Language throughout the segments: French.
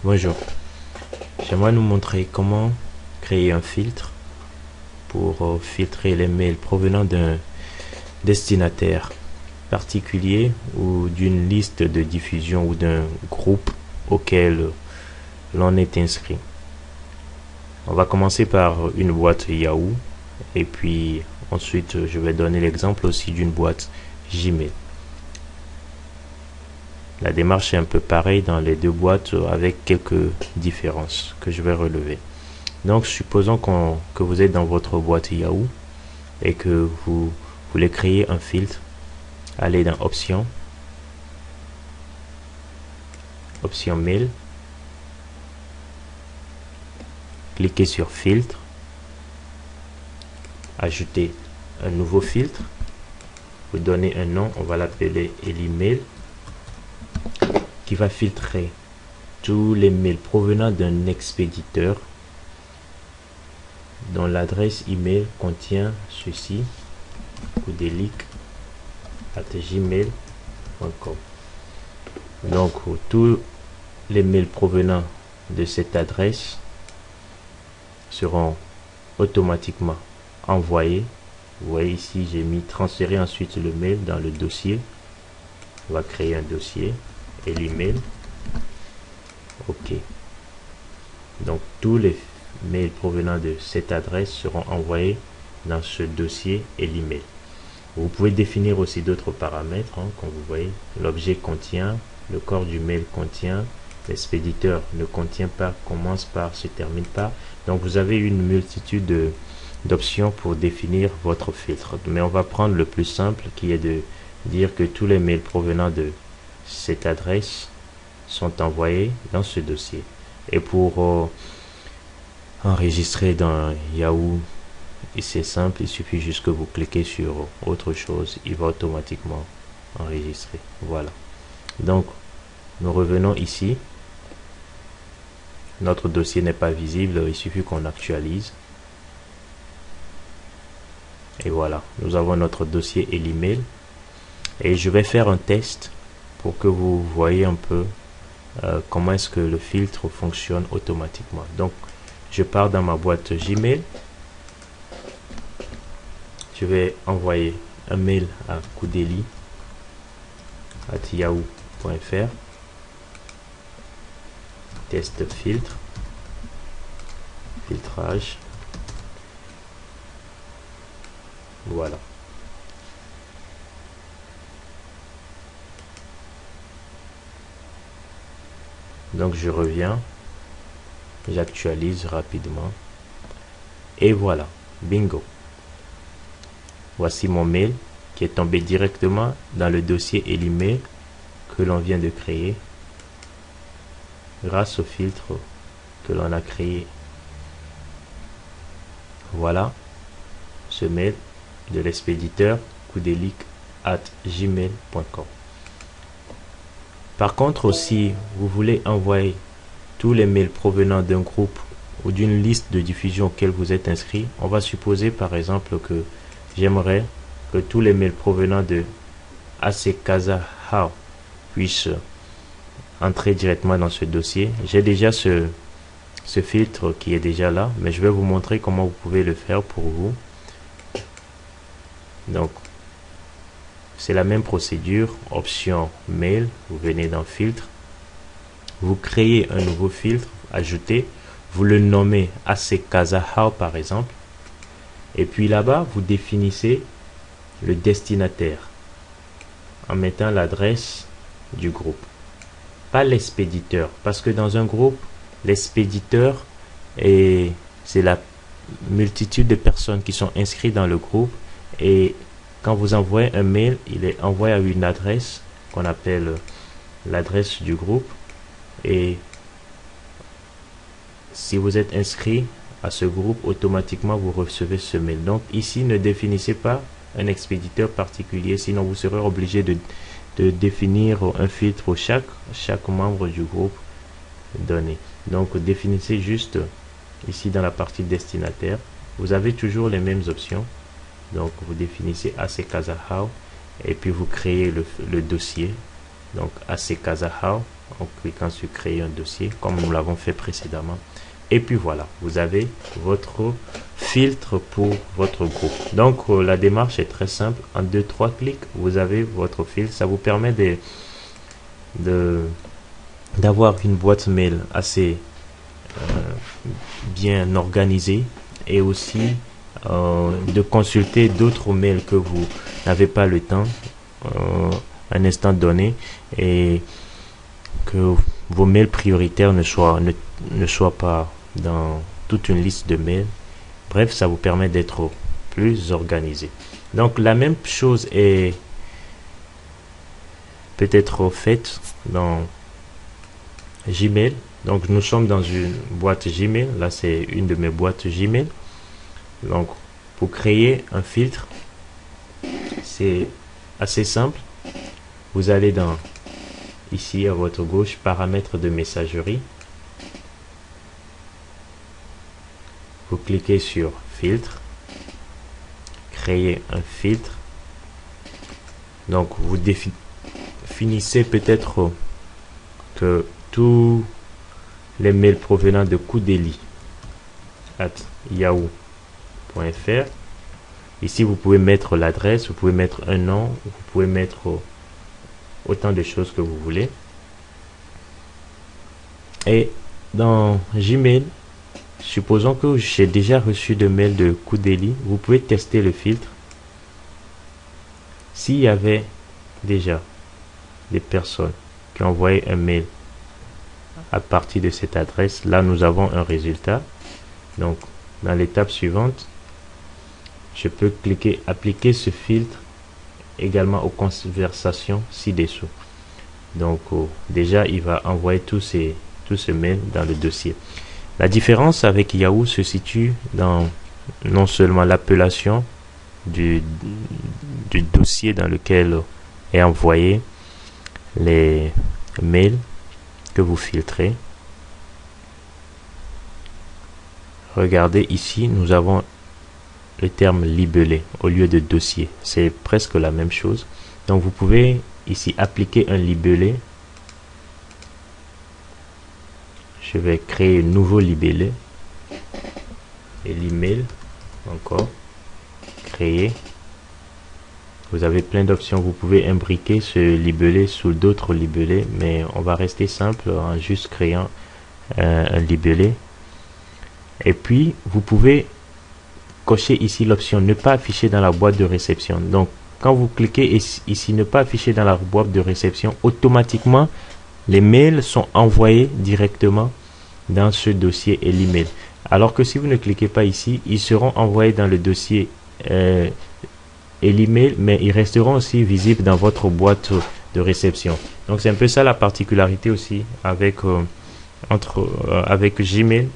Bonjour, j'aimerais nous montrer comment créer un filtre pour filtrer les mails provenant d'un destinataire particulier ou d'une liste de diffusion ou d'un groupe auquel l'on est inscrit. On va commencer par une boîte Yahoo et puis ensuite je vais donner l'exemple aussi d'une boîte Gmail. La démarche est un peu pareille dans les deux boîtes avec quelques différences que je vais relever. Donc supposons que vous êtes dans votre boîte Yahoo et que vous voulez créer un filtre. Allez dans Options, Option Mail, cliquez sur Filtre, ajoutez un nouveau filtre, vous donnez un nom, on va l'appeler Email, qui va filtrer tous les mails provenant d'un expéditeur dont l'adresse email contient ceci, koudelik@gmail.com. Donc tous les mails provenant de cette adresse seront automatiquement envoyés. Vous voyez ici, j'ai mis transférer ensuite le mail dans le dossier. On va créer un dossier et l'email. OK. Donc tous les mails provenant de cette adresse seront envoyés dans ce dossier et l'email. Vous pouvez définir aussi d'autres paramètres, comme vous voyez. L'objet contient, le corps du mail contient, l'expéditeur ne contient pas, commence par, se termine par. Donc vous avez une multitude d'options pour définir votre filtre. Mais on va prendre le plus simple qui est de dire que tous les mails provenant de cette adresse sont envoyés dans ce dossier. Et pour enregistrer dans Yahoo, et c'est simple, il suffit juste que vous cliquez sur autre chose, il va automatiquement enregistrer. Voilà. Donc nous revenons ici. Notre dossier n'est pas visible, il suffit qu'on actualise. Et voilà, nous avons notre dossier et l'email. Et je vais faire un test pour que vous voyez un peu comment est-ce que le filtre fonctionne automatiquement. Donc je pars dans ma boîte Gmail. Je vais envoyer un mail à koudeli@yahoo.fr. Test filtre, filtrage. Voilà. Donc je reviens, j'actualise rapidement et voilà, bingo. Voici mon mail qui est tombé directement dans le dossier et l'email que l'on vient de créer grâce au filtre que l'on a créé. Voilà ce mail de l'expéditeur koudelik@gmail.com. Par contre, si vous voulez envoyer tous les mails provenant d'un groupe ou d'une liste de diffusion auquel vous êtes inscrit, on va supposer par exemple que j'aimerais que tous les mails provenant de ACKazaHow puissent entrer directement dans ce dossier. J'ai déjà ce filtre qui est déjà là, mais je vais vous montrer comment vous pouvez le faire pour vous. Donc c'est la même procédure. Option mail, vous venez dans filtre, vous créez un nouveau filtre, ajoutez, vous le nommez ACKazaHow par exemple, et puis là-bas vous définissez le destinataire en mettant l'adresse du groupe, pas l'expéditeur, parce que dans un groupe l'expéditeur c'est la multitude de personnes qui sont inscrites dans le groupe, et quand vous envoyez un mail, il est envoyé à une adresse qu'on appelle l'adresse du groupe, et si vous êtes inscrit à ce groupe, automatiquement vous recevez ce mail. Donc ici, ne définissez pas un expéditeur particulier, sinon vous serez obligé de définir un filtre pour chaque membre du groupe donné. Donc définissez juste ici dans la partie destinataire. Vous avez toujours les mêmes options. Donc vous définissez ACKazaHow et puis vous créez le dossier. Donc ACKazaHow, en cliquant sur créer un dossier comme nous l'avons fait précédemment. Et puis voilà, vous avez votre filtre pour votre groupe. Donc la démarche est très simple. En 2-3 clics, vous avez votre filtre. Ça vous permet d'avoir une boîte mail assez bien organisée et aussi de consulter d'autres mails que vous n'avez pas le temps un instant donné, et que vos mails prioritaires ne soient pas dans toute une liste de mails. Bref, ça vous permet d'être plus organisé. Donc la même chose est peut-être faite dans Gmail. Donc nous sommes dans une boîte Gmail. Là, c'est une de mes boîtes Gmail. Donc pour créer un filtre, c'est assez simple. Vous allez dans ici à votre gauche, paramètres de messagerie. Vous cliquez sur filtre, créer un filtre. Donc vous définissez peut-être que tous les mails provenant de koudeli@yahoo.fr. Ici vous pouvez mettre l'adresse, vous pouvez mettre un nom, vous pouvez mettre autant de choses que vous voulez. Et dans Gmail, supposons que j'ai déjà reçu de mails de Koudeli, vous pouvez tester le filtre. S'il y avait déjà des personnes qui envoyaient un mail à partir de cette adresse, là nous avons un résultat. Donc dans l'étape suivante, je peux cliquer appliquer ce filtre également aux conversations ci-dessous. Donc déjà il va envoyer tous ces mails dans le dossier. La différence avec Yahoo se situe dans non seulement l'appellation du dossier dans lequel est envoyé les mails que vous filtrez. Regardez ici, nous avons le terme libellé au lieu de dossier. C'est presque la même chose. Donc vous pouvez ici appliquer un libellé. Je vais créer un nouveau libellé et l'email encore créer. Vous avez plein d'options. Vous pouvez imbriquer ce libellé sous d'autres libellés, mais on va rester simple en juste créant un libellé. Et puis vous pouvez cocher ici l'option ne pas afficher dans la boîte de réception. Donc quand vous cliquez ici ne pas afficher dans la boîte de réception, automatiquement les mails sont envoyés directement dans ce dossier et l'email. Alors que si vous ne cliquez pas ici, ils seront envoyés dans le dossier et l'email, mais ils resteront aussi visibles dans votre boîte de réception. Donc c'est un peu ça la particularité aussi avec avec Gmail.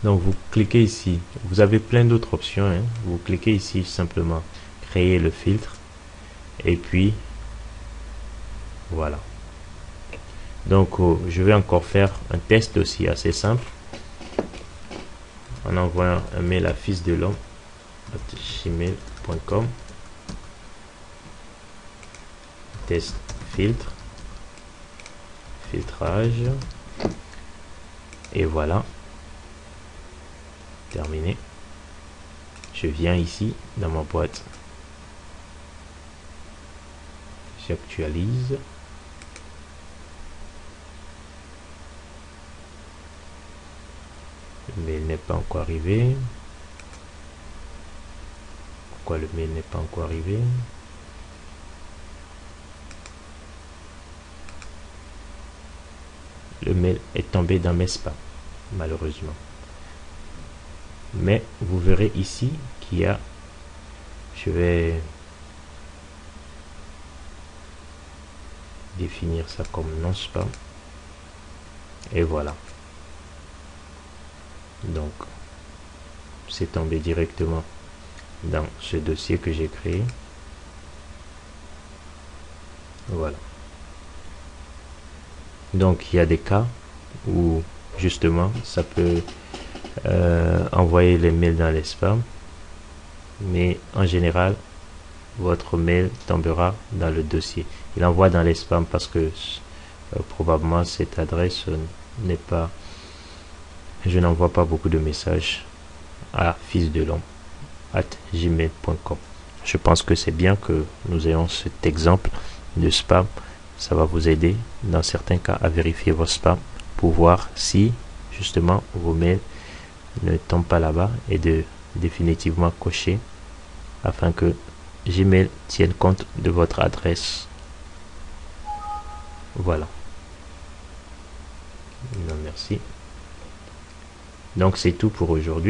Donc vous cliquez ici, vous avez plein d'autres options, hein. Vous cliquez ici simplement créer le filtre et puis voilà. Donc je vais encore faire un test aussi assez simple en envoyant un mail à fils-de-l'homme@gmail.com. Test filtre, filtrage, et voilà, terminé. Je viens ici dans ma boîte, j'actualise. Le mail n'est pas encore arrivé. Pourquoi le mail n'est pas encore arrivé? Le mail est tombé dans mes spams, malheureusement. Mais vous verrez ici qu'il y a, je vais définir ça comme non spam, et voilà. Donc c'est tombé directement dans ce dossier que j'ai créé. Voilà. Donc il y a des cas où justement ça peut envoyer les mails dans les spams, mais en général votre mail tombera dans le dossier. Il envoie dans les spams parce que probablement cette adresse n'est pas, je n'envoie pas beaucoup de messages à fils-de-l'homme@gmail.com. Je pense que c'est bien que nous ayons cet exemple de spam. Ça va vous aider dans certains cas à vérifier vos spams pour voir si justement vos mails ne tombent pas là-bas, et de définitivement cocher afin que Gmail tienne compte de votre adresse. Voilà. Non, merci. Donc c'est tout pour aujourd'hui.